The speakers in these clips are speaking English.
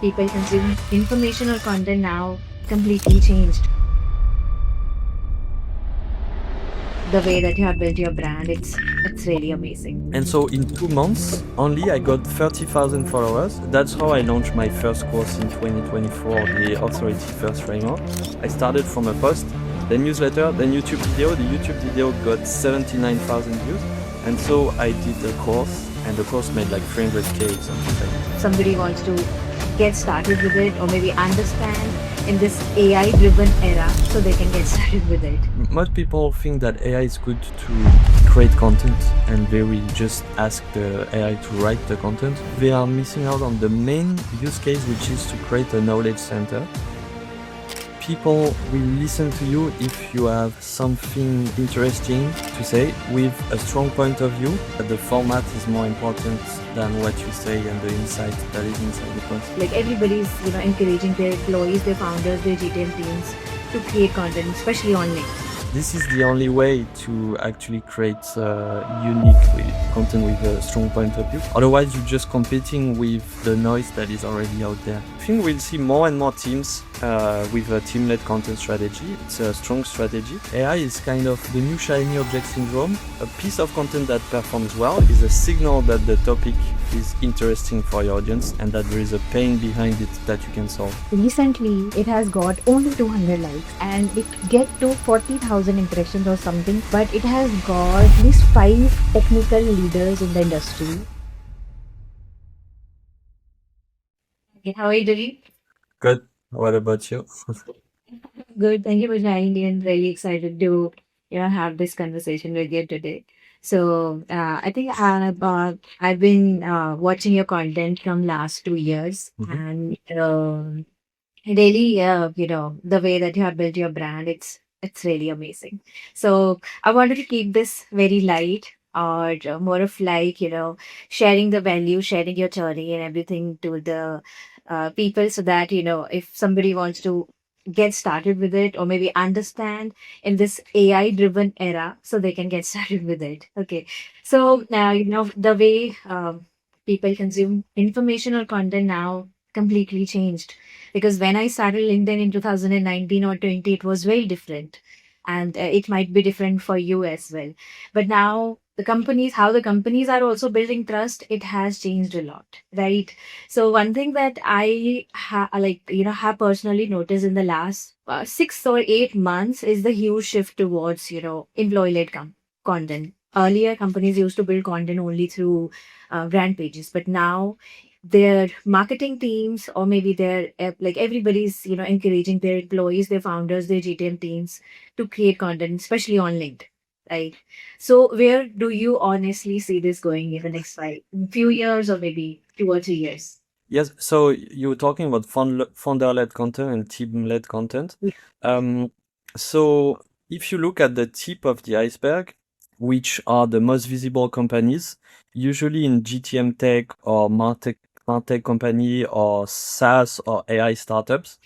people consume information or content now completely changed. The way that you have built your brand, it's really amazing. And so in 2 months only, I got 30,000 followers. That's how I launched my first course in 2024, the Authority First Framework. I started from a post, then newsletter, then YouTube video. The YouTube video got 79,000 views. And so I did the course, and the course made like 300K, something like that. Somebody wants to get started with it or maybe understand in this AI driven era so they can get started with it. Most people think that AI is good to create content and they will just ask the AI to write the content. They are missing out on the main use case, which is to create a knowledge center. People will listen to you if you have something interesting to say with a strong point of view. The format is more important than what you say and the insight that is inside the post. Like everybody's, encouraging their employees, their founders, their GTM teams to create content, especially on LinkedIn. This is the only way to actually create unique content with a strong point of view. Otherwise, you're just competing with the noise that is already out there. I think we'll see more and more teams with a team-led content strategy. It's a strong strategy. AI is kind of the new shiny object syndrome. A piece of content that performs well is a signal that the topic is interesting for your audience and that there is a pain behind it that you can solve. Recently, it has got only 200 likes and it get to 40,000 impressions or something, but it has got at least 5 technical leaders in the industry. Okay, how are you doing? Good. What about you? Good. Thank you for joining in. Really excited to have this conversation with you today. So I think I've been watching your content from last 2 years, and really, the way that you have built your brand, it's really amazing. So I wanted to keep this very light, or more of like sharing the value, sharing your journey and everything to the people, so that if somebody wants to get started with it or maybe understand in this AI driven era so they can get started with it. Okay. So now, the way people consume information or content now completely changed, because when I started LinkedIn in 2019 or 20, it was very different. And it might be different for you as well. But now how the companies are also building trust, it has changed a lot, right? So one thing that I have personally noticed in the last 6 or 8 months is the huge shift towards, employee-led content. Earlier, companies used to build content only through brand pages, but now their marketing teams or maybe their like everybody's encouraging their employees, their founders, their GTM teams to create content, especially on LinkedIn, right? So where do you honestly see this going in the next few years or maybe 2 or 3 years? Yes, so you were talking about founder-led content and team-led content. So if you look at the tip of the iceberg, which are the most visible companies, usually in GTM tech or MarTech company or SaaS or AI startups,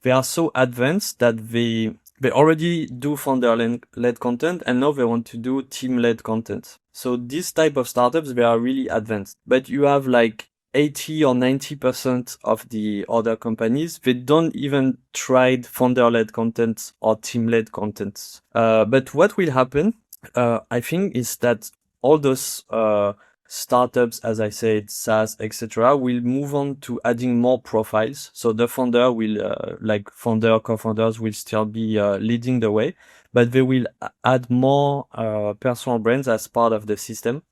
they are so advanced that they already do founder-led content and now they want to do team-led content. So this type of startups, they are really advanced. But you have like 80 or 90% of the other companies, they don't even tried founder-led content or team-led content. But what will happen, I think, is that all those startups, as I said, SaaS, etc., will move on to adding more profiles. So the founder will, like founder, co-founders will still be leading the way, but they will add more personal brands as part of the system.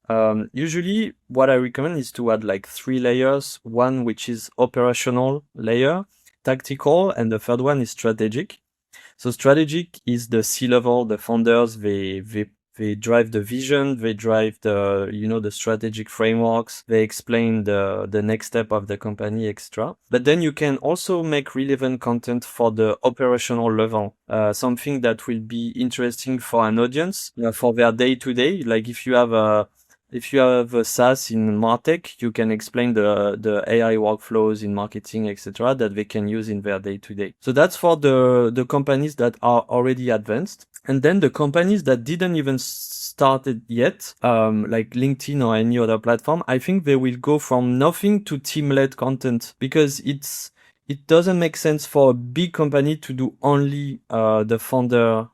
Usually what I recommend is to add like 3 layers, one which is operational layer, tactical, and the third one is strategic. So strategic is the C-level, the founders, they drive the vision, they drive the strategic frameworks, they explain the next step of the company, etc. But then you can also make relevant content for the operational level, something that will be interesting for an audience, for their day-to-day. Like if you have a SaaS in MarTech, you can explain the AI workflows in marketing, etc., that they can use in their day-to-day. So that's for the companies that are already advanced. And then the companies that didn't even started yet, like LinkedIn or any other platform, I think they will go from nothing to team-led content, because it doesn't make sense for a big company to do only the founder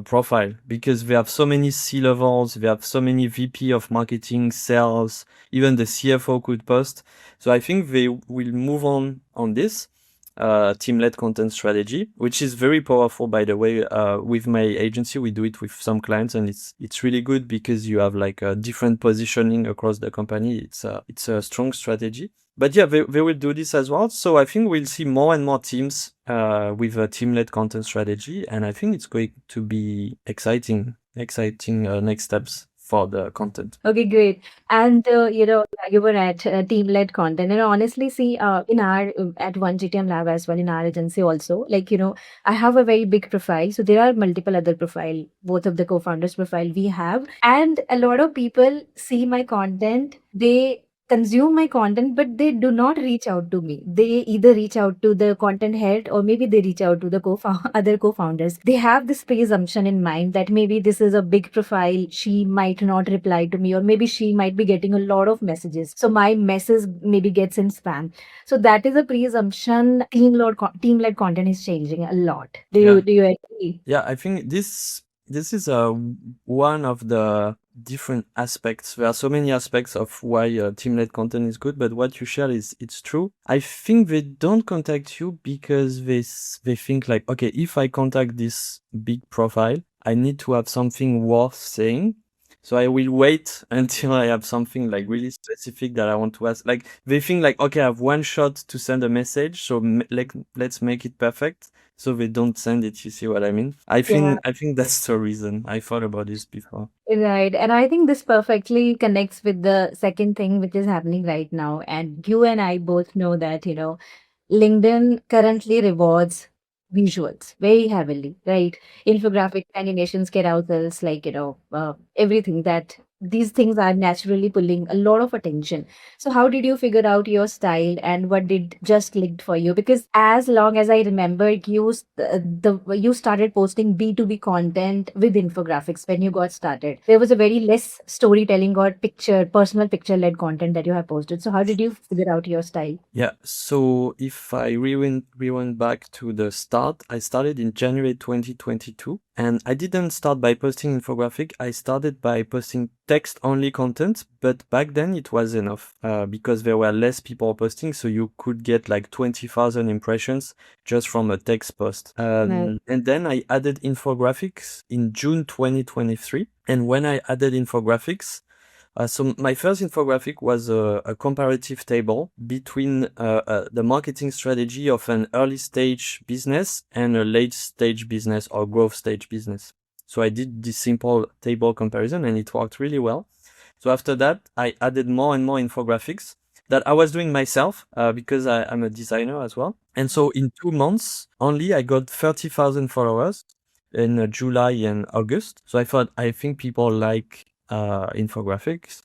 profile, because they have so many C-levels, they have so many VP of marketing, sales, even the CFO could post. So I think they will move on this team-led content strategy, which is very powerful, by the way. With my agency, we do it with some clients, and it's really good because you have like a different positioning across the company. It's a strong strategy. But yeah, they will do this as well. So I think we'll see more and more teams with a team-led content strategy, and I think it's going to be exciting next steps for the content. Okay, great. And you were at team-led content, and honestly, see, in our at One GTM Lab as well, in our agency also, like I have a very big profile, so there are multiple other profile, both of the co-founders' profile we have, and a lot of people see my content, they consume my content, but they do not reach out to me. They either reach out to the content head, or maybe they reach out to the other co-founders. They have this presumption in mind that maybe this is a big profile, she might not reply to me, or maybe she might be getting a lot of messages, so my message maybe gets in spam. So that is a presumption. Team-led content is changing a lot. Do Yeah. you agree? Yeah, I think this is one of the different aspects. There are so many aspects of why team-led content is good, but what you share is it's true. I think they don't contact you because they think like, okay, if I contact this big profile, I need to have something worth saying. So I will wait until I have something like really specific that I want to ask. Like they think like, okay, I have one shot to send a message, so like let's make it perfect, so they don't send it. You see what I mean? Yeah. I think that's the reason. I thought about this before. Right. And I think this perfectly connects with the second thing which is happening right now. And you and I both know that, LinkedIn currently rewards visuals very heavily, right? Infographics, animations, carousels, like, everything that these things are naturally pulling a lot of attention. So, how did you figure out your style and what did just clicked for you? Because as long as I remember, you started posting B2B content with infographics when you got started. There was a very less storytelling or personal picture led content that you have posted. So, how did you figure out your style? Yeah, so if I rewind back to the start, I started in January 2022, and I didn't start by posting infographic. I started by posting text-only content, but back then it was enough because there were less people posting, so you could get like 20,000 impressions just from a text post. Right. And then I added infographics in June 2023, and when I added infographics, so my first infographic was a comparative table between the marketing strategy of an early stage business and a late stage business or growth stage business. So I did this simple table comparison, and it worked really well. So after that, I added more and more infographics that I was doing myself because I'm a designer as well. And so in 2 months only, I got 30,000 followers in July and August. So I think people like infographics.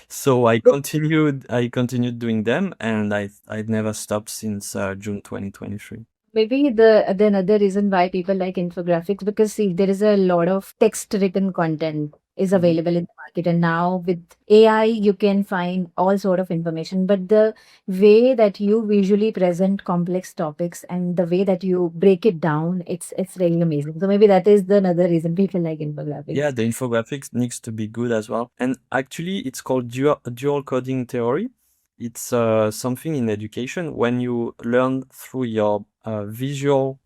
So I continued doing them, and I never stopped since June 2023. Maybe the another reason why people like infographics, because see, there is a lot of text written content is Mhm. available in the market, and now with AI you can find all sort of information, but the way that you visually present complex topics and the way that you break it down, it's really amazing. So maybe that is the another reason people like Yeah, infographics. the infographics needs to be good as well. And actually, it's called dual coding theory. It's something in education when you learn through your visual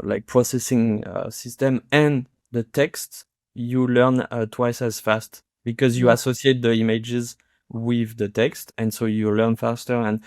like processing system and the text, you learn twice as fast because you Yeah. associate the images with the text, and so you learn faster. And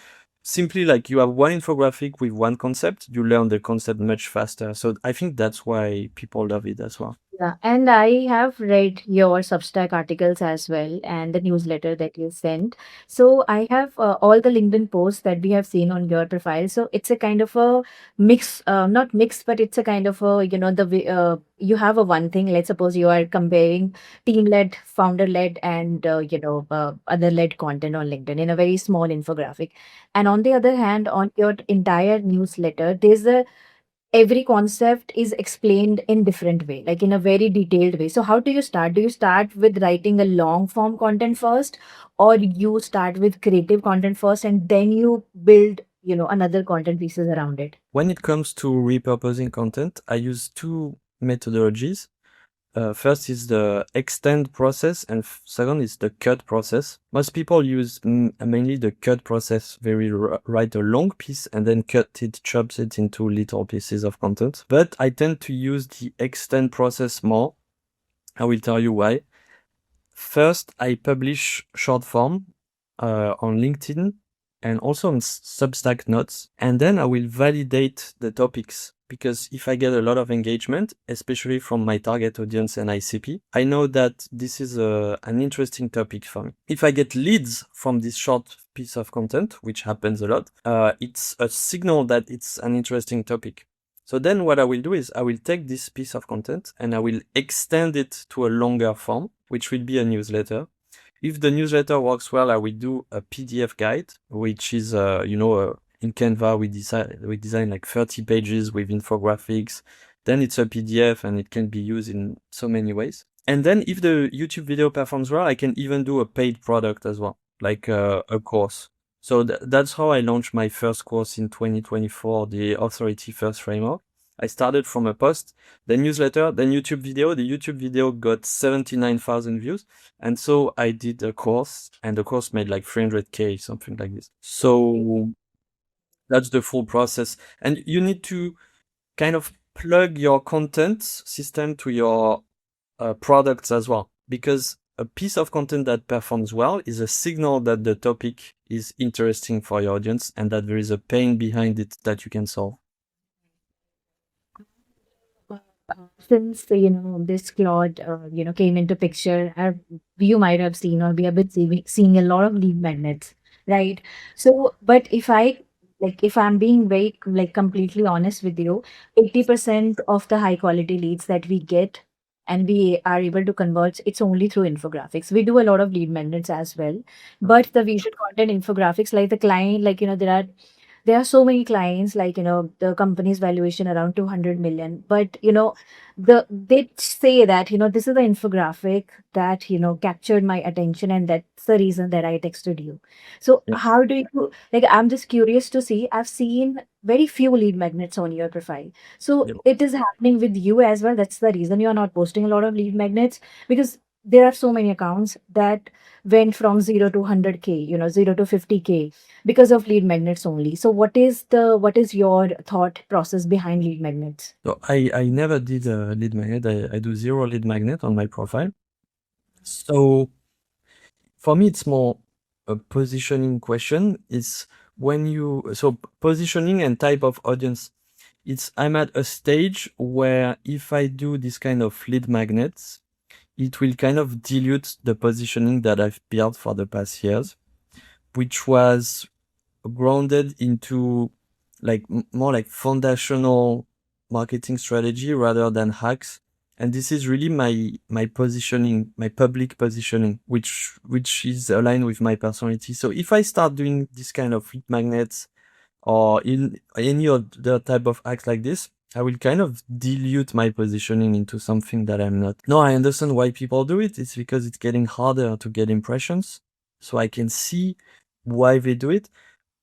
simply like you have one infographic with one concept, you learn the concept much faster. So I think that's why people love it as well. Yeah, and I have read your Substack articles as well and the newsletter that you sent. So I have all the LinkedIn posts that we have seen on your profile. So it's a kind of a mix, not mix, but it's a kind of a, the way you have a one thing. Let's suppose you are comparing team-led, founder-led, and, other-led content on LinkedIn in a very small infographic. And on the other hand, on your entire newsletter, there's a every concept is explained in different way, like in a very detailed way. So how do you start? Do you start with writing a long form content first, or you start with creative content first and then you build, another content pieces around it? When it comes to repurposing content, I use two methodologies. First is the extend process, and second is the cut process. Most people use mainly the cut process. They will write a long piece and then cut it, chops it into little pieces of content. But I tend to use the extend process more. I will tell you why. First, I publish short form on LinkedIn and also on Substack Notes, and then I will validate the topics because if I get a lot of engagement, especially from my target audience and ICP, I know that this is an interesting topic for me. If I get leads from this short piece of content, which happens a lot, it's a signal that it's an interesting topic. So then what I will do is I will take this piece of content and I will extend it to a longer form, which will be a newsletter. If the newsletter works well, I will do a PDF guide, which is, in Canva, we design like 30 pages with infographics. Then it's a PDF and it can be used in so many ways. And then if the YouTube video performs well, I can even do a paid product as well, like a course. So that's how I launched my first course in 2024, the Authority First Framework. I started from a post, then newsletter, then YouTube video. The YouTube video got 79,000 views. And so I did a course, and the course made like 300K, something like this. So that's the full process. And you need to kind of plug your content system to your products as well, because a piece of content that performs well is a signal that the topic is interesting for your audience and that there is a pain behind it that you can solve. Since this Claude came into picture, you might have seen, or we have been seeing a lot of lead magnets, right? So, but if I'm being very like completely honest with you, 80% of the high quality leads that we get and we are able to convert, it's only through infographics. We do a lot of lead magnets as well, but the visual content infographics, like the client, like there are so many clients, like the company's valuation around 200 million, but they say that this is the infographic that captured my attention, and that's the reason that I texted you. So Yeah. how do you, like, I'm just curious to see, I've seen very few lead magnets on your profile, so Yeah. it is happening with you as well? That's the reason you're not posting a lot of lead magnets, because there are so many accounts that went from 0 to 100K, 0 to 50K, because of lead magnets only. So what is your thought process behind lead magnets? So I never did a lead magnet. I do zero lead magnet on my profile. So for me, it's more a positioning question. It's when positioning and type of audience. I'm at a stage where if I do this kind of lead magnets, it will kind of dilute the positioning that I've built for the past years, which was grounded into like more like foundational marketing strategy rather than hacks. And this is really my positioning, my public positioning, which is aligned with my personality. So if I start doing this kind of lead magnets or in any other type of acts like this, I will kind of dilute my positioning into something that I'm not. No, I understand why people do it. It's because it's getting harder to get impressions. So I can see why they do it.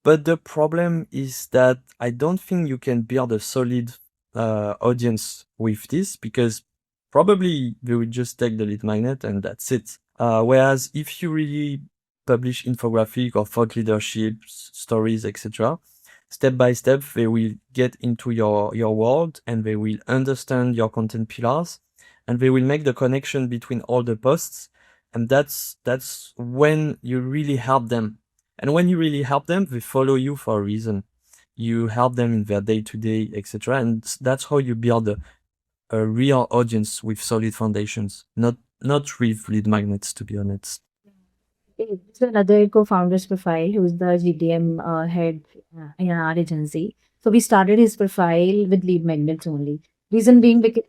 But the problem is that I don't think you can build a solid audience with this, because probably they will just take the lead magnet and that's it. Whereas if you really publish infographic or thought leadership stories, etc., step by step, they will get into your world and they will understand your content pillars and they will make the connection between all the posts. And that's when you really help them. And when you really help them, they follow you for a reason. You help them in their day to day, etc. And that's how you build a real audience with solid foundations, not with lead magnets, to be honest. Okay, this is another co-founder's profile who's the GTM head in our agency. So we started his profile with lead magnets only. Reason being because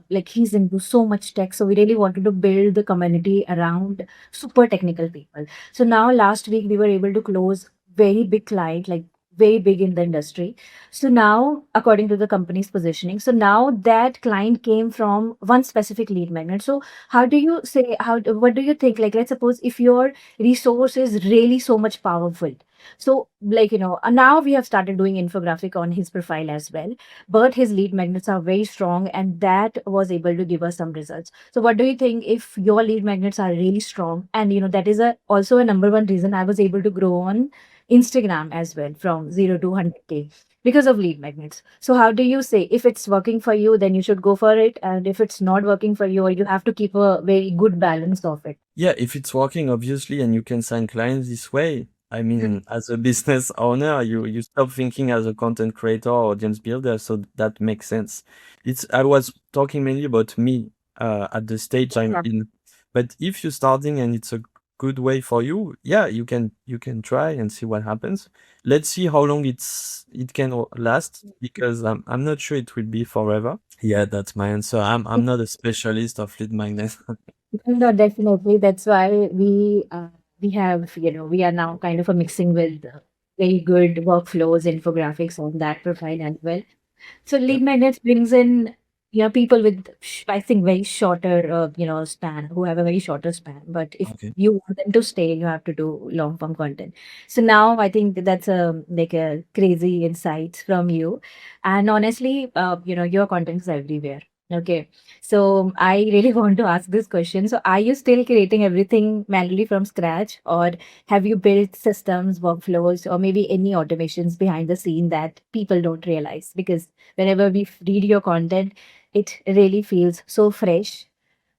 like he's into so much tech, so we really wanted to build the community around super technical people. So now last week we were able to close very big client, like very big in the industry. So now, according to the company's positioning, so now that client came from one specific lead magnet. So how do you say, what do you think? Like, let's suppose if your resource is really so much powerful. So, like, now we have started doing infographic on his profile as well, but his lead magnets are very strong, and that was able to give us some results. So, what do you think if your lead magnets are really strong? And, that is also a number one reason I was able to grow on Instagram as well from 0 to 100K because of lead magnets. So, how do you say if it's working for you, then you should go for it? And if it's not working for you, you have to keep a very good balance of it. Yeah, if it's working, obviously, and you can sign clients this way, I mean, as a business owner, you stop thinking as a content creator or audience builder, so that makes sense. I was talking mainly about me at the stage I'm Yeah. in. But if you're starting and it's a good way for you, yeah, you can try and see what happens. Let's see how long it can last, because I'm not sure it will be forever. Yeah, that's my answer. I'm not a specialist of lead magnet. No, definitely. That's why we have, we are now kind of a mixing with very good workflows, infographics on that profile as well. So Yeah. lead magnets brings in, people with, I think, very shorter, span, who have a very shorter span. But if Okay. you want them to stay, you have to do long form content. So now I think that's a like a crazy insights from you, and honestly, your content is everywhere. Okay, so I really want to ask this question. So are you still creating everything manually from scratch, or have you built systems, workflows, or maybe any automations behind the scene that people don't realize? Because whenever we read your content, it really feels so fresh,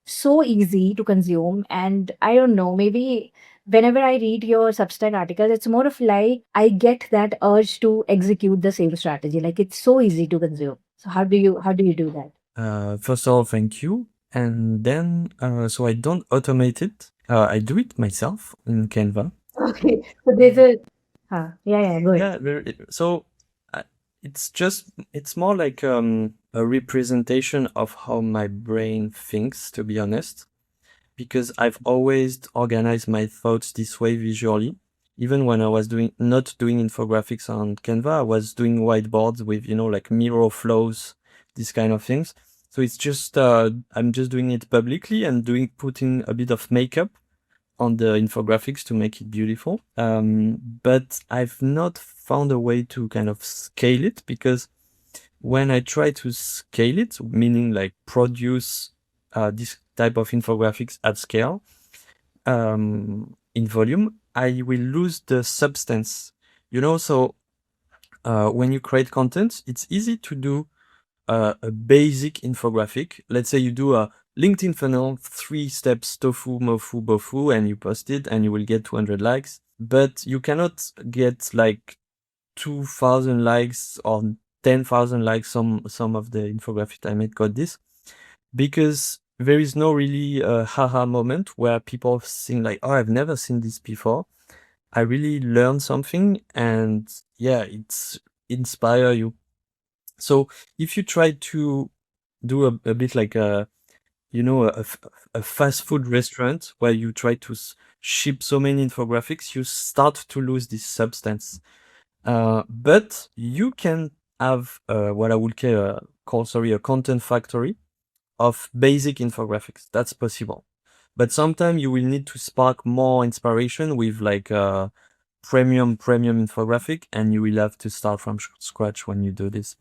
so easy to consume. And I don't know, maybe whenever I read your Substack articles, it's more of like I get that urge to execute the same strategy. Like it's so easy to consume. So how do you do that? First of all, thank you. And then, so I don't automate it. I do it myself in Canva. Okay. So there's a yeah, yeah, go ahead. Yeah, so uh, it's more like a representation of how my brain thinks, to be honest, because I've always organized my thoughts this way visually. Even when I was not doing infographics on Canva, I was doing whiteboards with, like mirror flows, these kind of things. So it's just, I'm just doing it publicly and putting a bit of makeup on the infographics to make it beautiful. But I've not found a way to kind of scale it, because when I try to scale it, meaning like produce this type of infographics at scale, in volume, I will lose the substance. So when you create content, it's easy to do a basic infographic. Let's say you do a LinkedIn funnel, 3 steps, tofu, mofu, bofu, and you post it and you will get 200 likes. But you cannot get like 2,000 likes or 10,000 likes. Some of the infographics I made got this, because there is no really haha moment where people think like, oh, I've never seen this before. I really learned something, and yeah, it's inspire you. So if you try to do a bit like a fast food restaurant where you try to ship so many infographics, you start to lose this substance. But you can have what I would call a content factory of basic infographics. That's possible. But sometimes you will need to spark more inspiration with like a premium infographic, and you will have to start from scratch when you do this.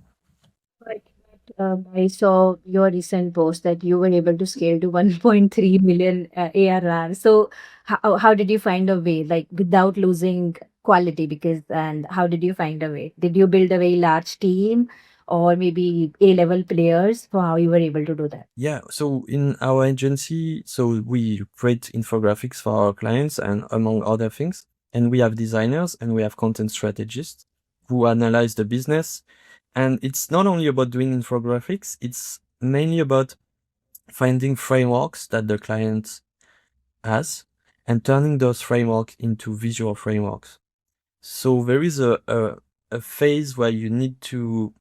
I saw your recent post that you were able to scale to 1.3 million ARR. So how did you find a way, like without losing quality? Because and how did you find a way? Did you build a very large team, or maybe A-level players for how you were able to do that? Yeah, so in our agency, so we create infographics for our clients and among other things. And we have designers and we have content strategists who analyze the business. And it's not only about doing infographics, it's mainly about finding frameworks that the client has and turning those frameworks into visual frameworks. So there is a phase where you need to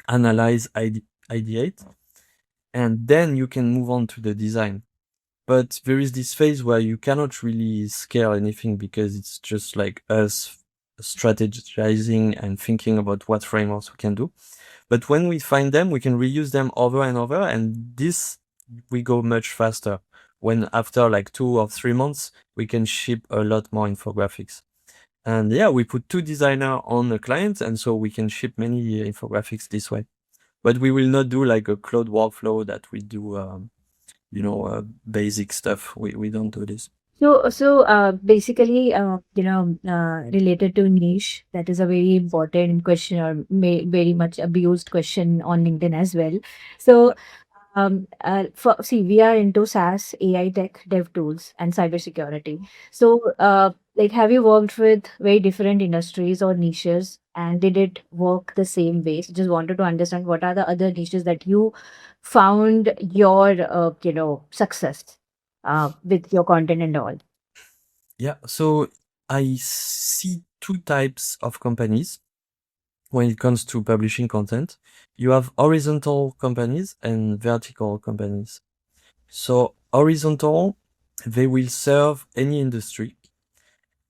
analyze, ideate, and then you can move on to the design. But there is this phase where you cannot really scale anything because it's just like us strategizing and thinking about what frameworks we can do. But when we find them, we can reuse them over and over, and this we go much faster. When after like 2 or 3 months, we can ship a lot more infographics. And yeah, we put two designers on the client, and so we can ship many infographics this way. But we will not do like a cloud workflow that we do, basic stuff. We don't do this. So, basically, related to niche, that is a very important question or very much abused question on LinkedIn as well. So, we are into SaaS, AI tech, dev tools, and cybersecurity. So, like, have you worked with very different industries or niches, and did it work the same way? So just wanted to understand what are the other niches that you found your, success, with your content and all. Yeah, so I see two types of companies when it comes to publishing content. You have horizontal companies and vertical companies. So horizontal, they will serve any industry.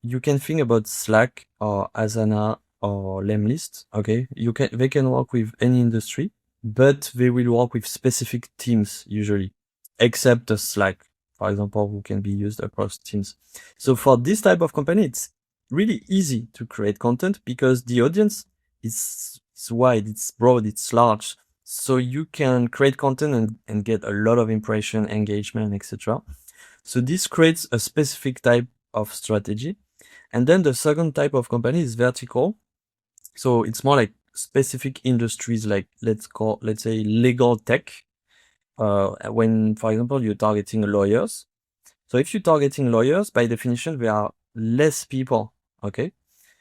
You can think about Slack or Asana or Lemlist. Okay, they can work with any industry, but they will work with specific teams usually, except the Slack, for example, who can be used across teams. So for this type of company, it's really easy to create content because the audience is wide, it's broad, it's large. So you can create content and get a lot of impression, engagement, etc. So this creates a specific type of strategy. And then the second type of company is vertical. So it's more like specific industries, like let's say legal tech. When, for example, you're targeting lawyers. So if you're targeting lawyers, by definition, there are less people. Okay.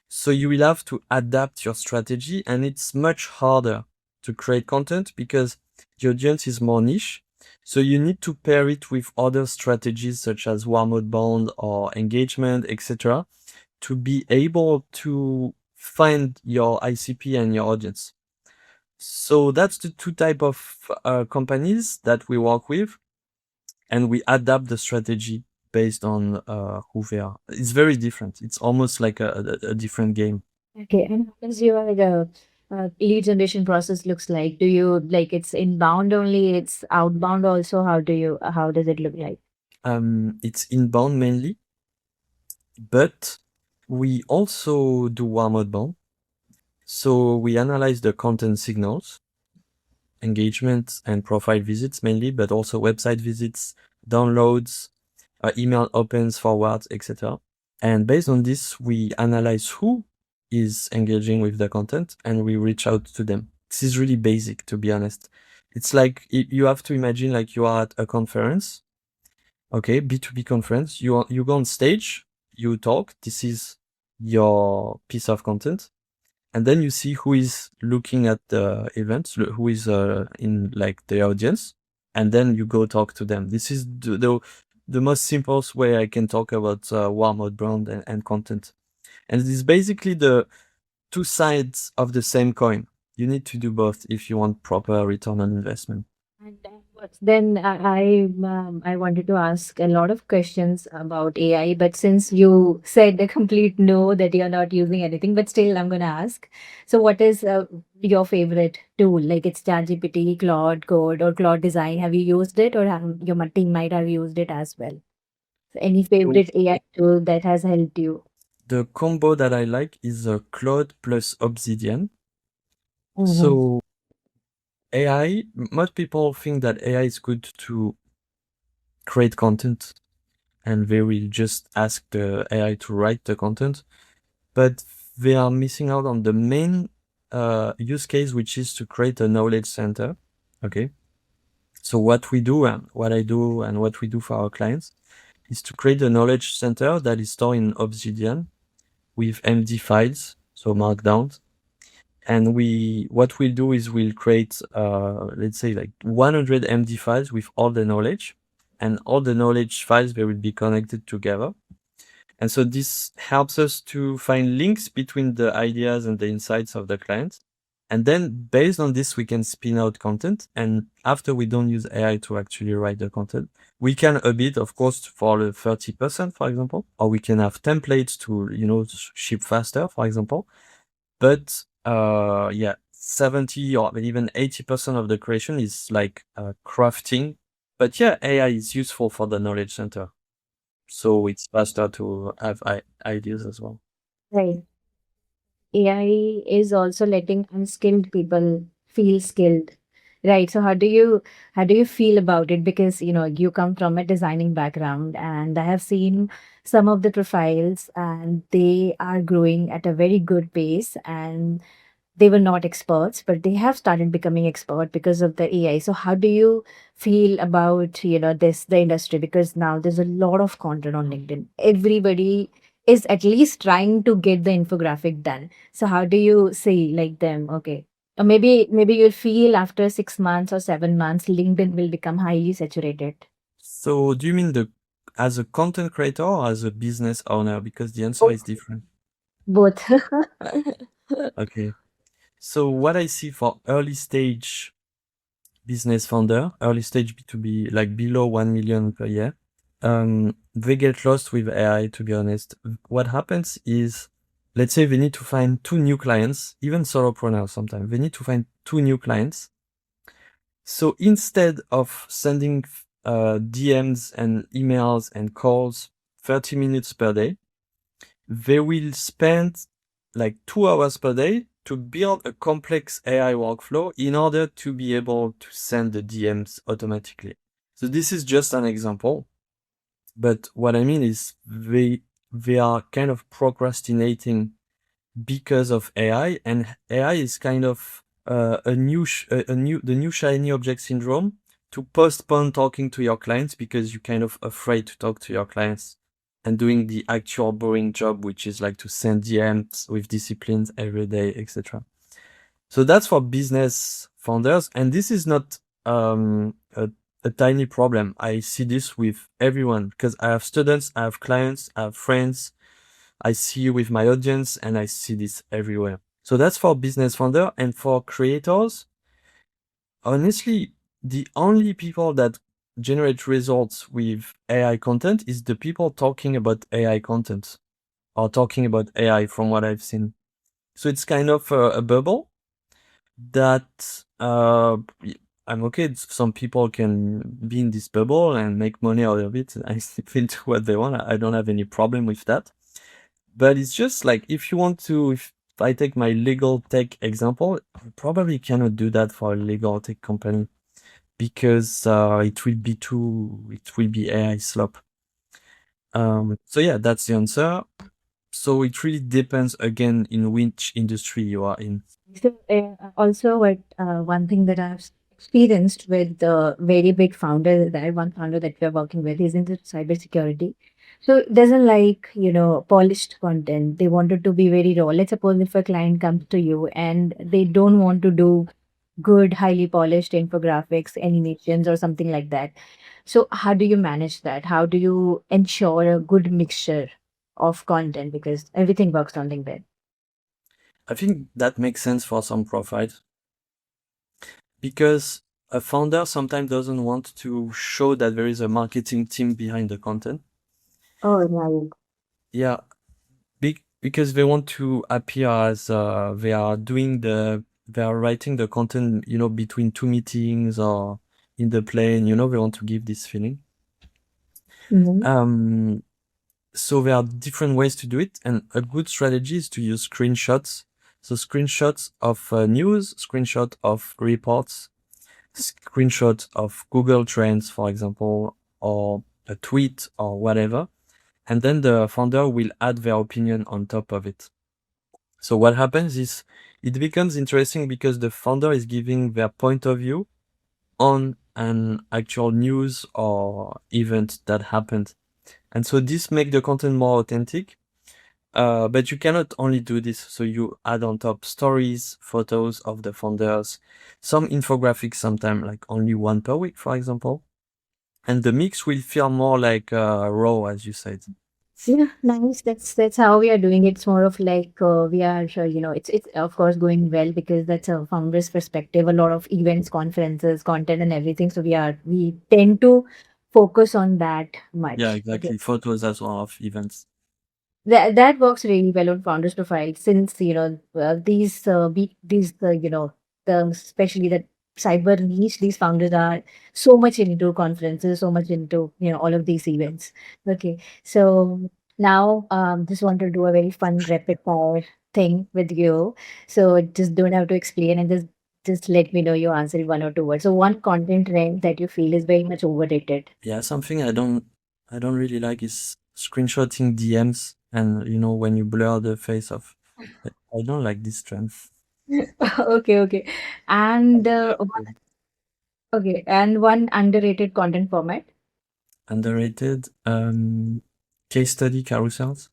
So you will have to adapt your strategy, and it's much harder to create content because the audience is more niche. So you need to pair it with other strategies such as warm outbound or engagement, etc., to be able to find your ICP and your audience. So that's the two type of companies that we work with, and we adapt the strategy based on who they are. It's very different. It's almost like a different game. Okay, and how does your lead generation process looks like? Do you like it's inbound only, it's outbound also? How does it look like? It's inbound mainly, but we also do warm outbound. So we analyze the content signals, engagement and profile visits mainly, but also website visits, downloads, email opens, forwards, etc. And based on this, we analyze who is engaging with the content and we reach out to them. This is really basic, to be honest. It's like you have to imagine like you are at a conference, okay, B2B conference. You go on stage, you talk. This is your piece of content, and then you see who is looking at the event, who is in like the audience, and then you go talk to them. This is the most simplest way I can talk about warm outbound and content. And it is basically the two sides of the same coin. You need to do both if you want proper return on investment. And then I wanted to ask a lot of questions about AI, but since you said a complete no that you're not using anything, but still I'm gonna ask. So, what is your favorite tool? Like it's ChatGPT, Claude Code, or Claude Design. Have you used it, or your team might have used it as well? So any So favorite AI tool that has helped you? the combo that I like is Claude plus Obsidian. Mm-hmm. So AI, most people think that AI is good to create content and they will just ask the AI to write the content, but they are missing out on the main use case, which is to create a knowledge center. Okay. So what we do and what I do and what we do for our clients is to create a knowledge center that is stored in Obsidian with MD files, so markdowns. And what we'll do is we'll create, let's say like 100 MD files with all the knowledge, and all the knowledge files, they will be connected together. And so this helps us to find links between the ideas and the insights of the client. And then based on this, we can spin out content. And after we don't use AI to actually write the content, we can a bit, of course, for the 30%, for example, or we can have templates to, ship faster, for example. But yeah, 70 or even 80% of the creation is like crafting. But yeah, AI is useful for the knowledge center. So it's faster to have ideas as well. Right. AI is also letting unskilled people feel skilled. Right. So how do you feel about it? Because you come from a designing background, and I have seen some of the profiles, and they are growing at a very good pace, and they were not experts, but they have started becoming expert because of the AI. So how do you feel about, the industry? Because now there's a lot of content on LinkedIn. Everybody is at least trying to get the infographic done. So how do you say like them, okay? Or maybe you'll feel after 6 months or 7 months, LinkedIn will become highly saturated. So do you mean as a content creator or as a business owner? Because the answer is different. Both. Okay. So what I see for early stage business founder, early stage B2B, like below 1 million per year, they get lost with AI, to be honest. What happens is, let's say they need to find two new clients, even solopreneurs sometimes, they need to find two new clients. So instead of sending DMs and emails and calls 30 minutes per day, they will spend like 2 hours per day to build a complex AI workflow in order to be able to send the DMs automatically. So this is just an example, but what I mean is they are kind of procrastinating because of AI, and AI is kind of the new shiny object syndrome to postpone talking to your clients because you're kind of afraid to talk to your clients and doing the actual boring job, which is like to send DMs with disciplines every day, etc. So that's for business founders, and this is not a tiny problem. I see this with everyone because I have students, I have clients, I have friends, I see with my audience, and I see this everywhere. So that's for business founder. And for creators, honestly, the only people that generate results with AI content is the people talking about AI content or talking about AI from what I've seen. So it's kind of a bubble that I'm okay. Some people can be in this bubble and make money out of it. I think what they want. I don't have any problem with that. But it's just like if you want to, if I take my legal tech example, I probably cannot do that for a legal tech company because it will be AI slop. So yeah, that's the answer. So it really depends again in which industry you are in. So, also, what one thing that I've experienced with the very big founder, that one founder that we're working with, is into cybersecurity. So, doesn't like polished content. They wanted to be very raw. Let's suppose if a client comes to you and they don't want to do good, highly polished infographics, animations, or something like that. So, how do you manage that? How do you ensure a good mixture of content? Because everything works on LinkedIn. I think that makes sense for some profiles because a founder sometimes doesn't want to show that there is a marketing team behind the content. Oh, right. Yeah, because they want to appear as they are writing the content, between two meetings or in the plane, they want to give this feeling. Mhm. Um, so there are different ways to do it, and a good strategy is to use screenshots. So screenshots of news, screenshot of reports, screenshot of Google Trends, for example, or a tweet or whatever. And then the founder will add their opinion on top of it. So what happens is it becomes interesting because the founder is giving their point of view on an actual news or event that happened. And so this makes the content more authentic. But you cannot only do this. So you add on top stories, photos of the founders, some infographics sometimes, like only one per week, for example. And the mix will feel more like raw, as you said. Yeah, nice. That's how we are doing it. It's more of like we are, it's of course going well because that's a founder's perspective. A lot of events, conferences, content, and everything. So we tend to focus on that Yeah, much. Okay. exactly. Photos as well of events. That works really well on founders profile since these the especially the cyber niche, these founders are so much into conferences, so much into all of these events. Okay, so now just want to do a very fun rapid fire thing with you. So just don't have to explain and just let me know your answer in one or two words. So one content trend that you feel is very much overrated. Yeah, something I don't really like is screenshotting DMs and when you blur the face of. I don't like this trend. Okay, okay. And okay, and one underrated content format. Underrated. Case study carousels.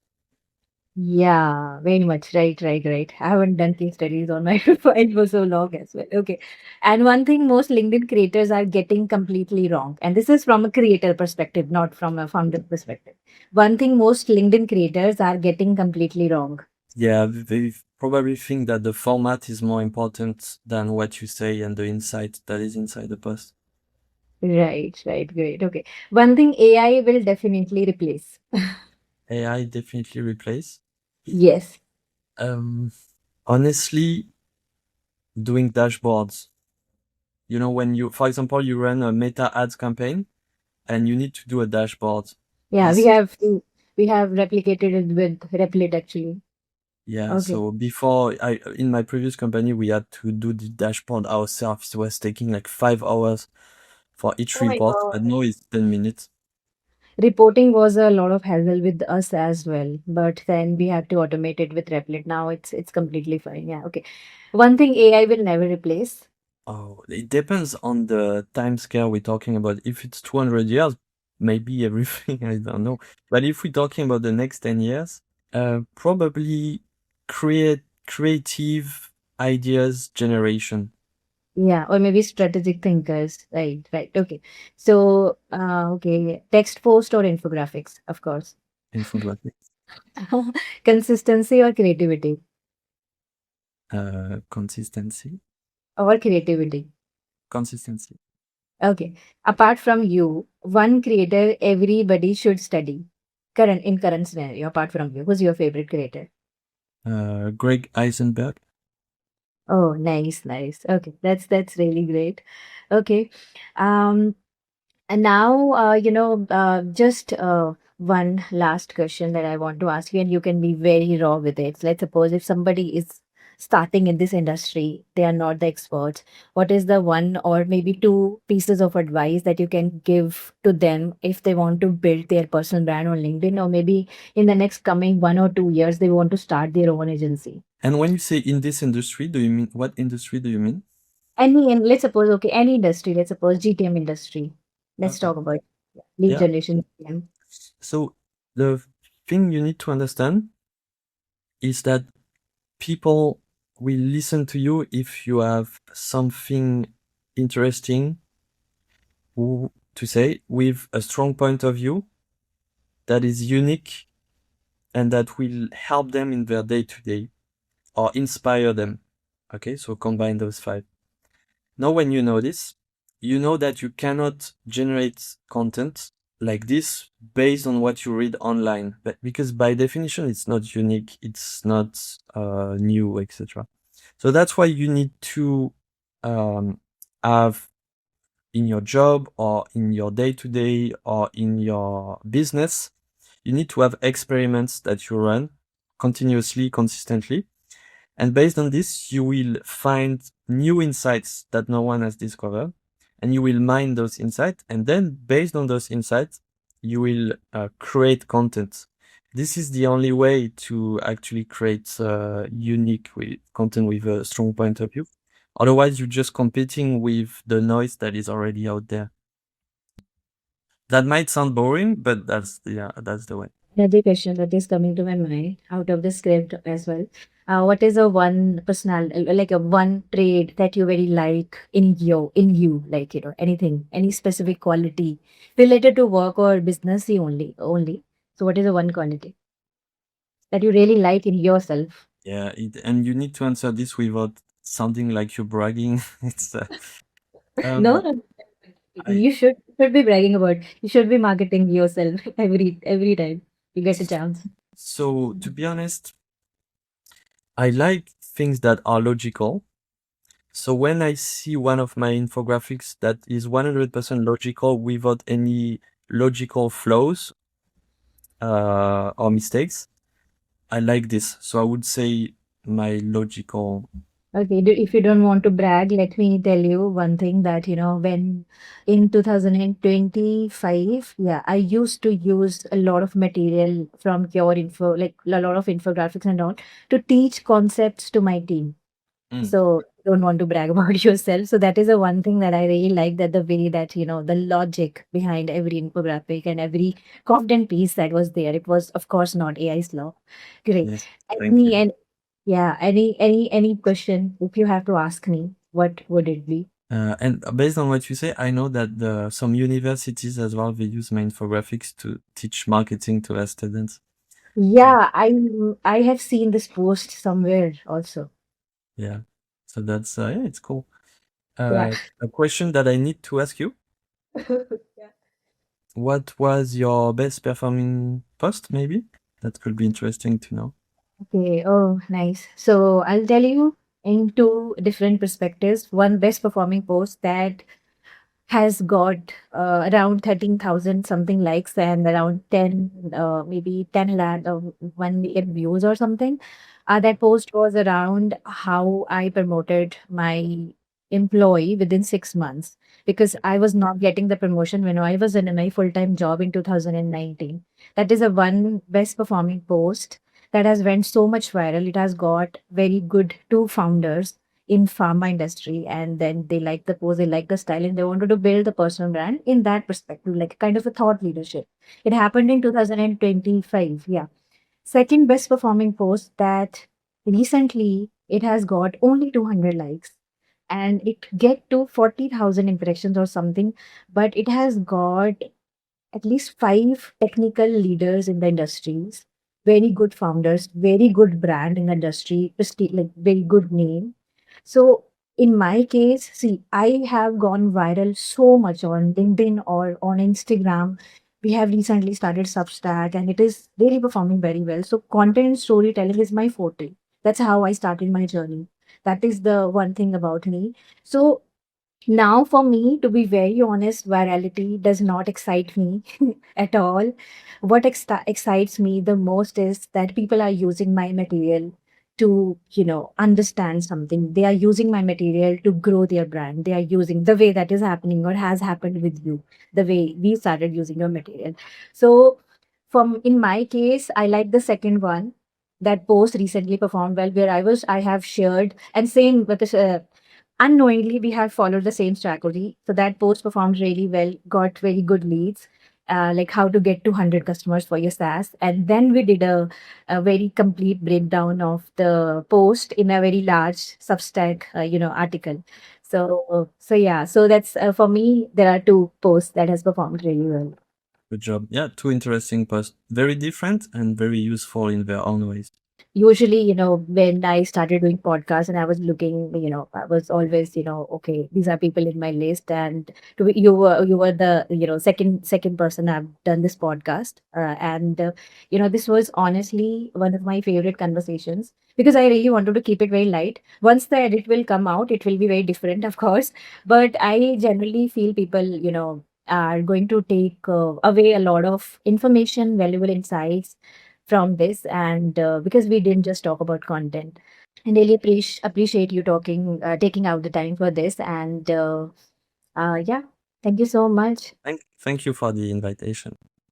Yeah, very much. Right, right, right. I haven't done case studies on my profile for so long as well. Okay. And one thing most LinkedIn creators are getting completely wrong, and this is from a creator perspective, not from a founder perspective. One thing most LinkedIn creators are getting completely wrong. Yeah, they probably think that the format is more important than what you say and the insight that is inside the post. Right, right, great. Okay. One thing AI will definitely replace. AI definitely replace. Yes. Um, honestly, doing dashboards. When for example, you run a Meta ads campaign and you need to do a dashboard. Yeah, This is we have replicated it with Replit actually. Yeah, Okay. so before in my previous company, we had to do the dashboard ourselves. It was taking like 5 hours for each Oh my report, but God. now it's 10 minutes. Reporting was a lot of hassle with us as well, but then we had to automate it with Replit. Now it's completely fine. Yeah, okay. One thing AI will never replace. Oh, it depends on the time scale we're talking about. If it's 200 years, maybe everything, I don't know. But if we're talking about the next 10 years, probably creative ideas generation Yeah, or maybe strategic thinkers. Right, right. Okay. So, okay, text post or infographics, of course. infographics, Consistency or creativity, consistency, or creativity. consistency. Okay. Apart from you, one creator everybody should study. In current scenario, apart from you, who's your favorite creator? Greg Eisenberg. Oh, nice, nice. Okay, that's really great. Okay. Um, and now, just one last question that I want to ask you, and you can be very raw with it. Let's suppose if somebody is starting in this industry, they are not the experts. What is the one or maybe two pieces of advice that you can give to them if they want to build their personal brand on LinkedIn, or maybe in the next coming 1 or 2 years, they want to start their own agency? And when you say in this industry, do you mean what industry do you mean? Any, and let's suppose, okay, any industry, let's suppose GTM industry. Let's Okay. talk about lead Yeah. generation GTM. So the thing you need to understand is that people will listen to you if you have something interesting to say with a strong point of view that is unique and that will help them in their day to day or inspire them. Okay, so combine those five. Now, when you know this, you know that you cannot generate content like this based on what you read online, but because by definition it's not unique, it's not new, etc. So that's why you need to um, have in your job or in your day to day or in your business, you need to have experiments that you run continuously, consistently, and based on this, you will find new insights that no one has discovered, and you will mine those insights. And then, based on those insights, you will create content. This is the only way to actually create unique content with a strong point of view. Otherwise, you're just competing with the noise that is already out there. That might sound boring, but that's the way. Another question that is coming to my mind out of the script as well. What is a one personal, like a one trait that you very like in you, like anything, any specific quality related to work or business only? So, what is the one quality that you really like in yourself? Yeah, and you need to answer this without sounding like you're bragging. It's No, um, no, I you should be bragging about. You should be marketing yourself every time you get a chance. so to be honest, I like things that are logical. So when I see one of my infographics that is 100% logical without any logical flaws or mistakes, I like this. So I would say my logical. Okay, if you don't want to brag, let me tell you one thing that, when in 2025, yeah, I used to use a lot of material from Cure Info, like a lot of infographics and all, to teach concepts to my team. Mm, So don't want to brag about yourself. So that is the one thing that I really like, that the way that, the logic behind every infographic and every content piece that was there. It was, of course, not AI's law. Great. yes, thank Any you. and yeah, any question, if you have to ask me, what would it be? And based on what you say, I know that some universities as well, they use my infographics to teach marketing to their students. Yeah. Yeah, I have seen this post somewhere also. Yeah. So that's, yeah, it's cool. Yeah. A question that I need to ask you. Yeah. What was your best performing post, maybe? That could be interesting to know. Okay. Oh, nice. So I'll tell you in two different perspectives. One best performing post that has got around 13,000 something likes and around 10, maybe 10 lakh or 1 million views or something. That post was around how I promoted my employee within 6 months, because I was not getting the promotion when I was in my full-time job in 2019. That is a one best performing post that has went so much viral. It has got very good two founders in pharma industry, and then they like the pose, they like the style, and they wanted to build the personal brand in that perspective, like kind of a thought leadership. It happened in 2025. Yeah. Second best performing post that recently it has got only 200 likes and it get to 40,000 impressions or something, but it has got at least five technical leaders in the industries, very good founders, very good brand in the industry, like very good name. So in my case, see, I have gone viral so much on LinkedIn or on Instagram. We have recently started Substack and it is really performing very well. So content storytelling is my forte. That's how I started my journey. That is the one thing about me. So now, for me, to be very honest, virality does not excite me at all. What excites me the most is that people are using my material to, understand something. They are using my material to grow their brand. They are using the way that is happening or has happened with you, the way we started using your material. So, from in my case, I like the second one. That post recently performed well, where I have shared and same with this. Unknowingly we have followed the same strategy, so that post performed really well, got very good leads, like how to get 200 customers for your SaaS. And then we did a very complete breakdown of the post in a very large Substack article. So yeah, so that's for me there are two posts that has performed really well. Good job. Yeah, two interesting posts. Very different and very useful in their own ways. Usually, when I started doing podcasts and I was looking, I was always, okay, these are people in my list. And you were the, second person I've done this podcast. And this was honestly one of my favorite conversations because I really wanted to keep it very light. Once the edit will come out, it will be very different, of course. But I generally feel people, are going to take away a lot of information, valuable insights from this, and because we didn't just talk about content. And really appreciate you taking out the time for this. And yeah, thank you so much. Thank you for the invitation.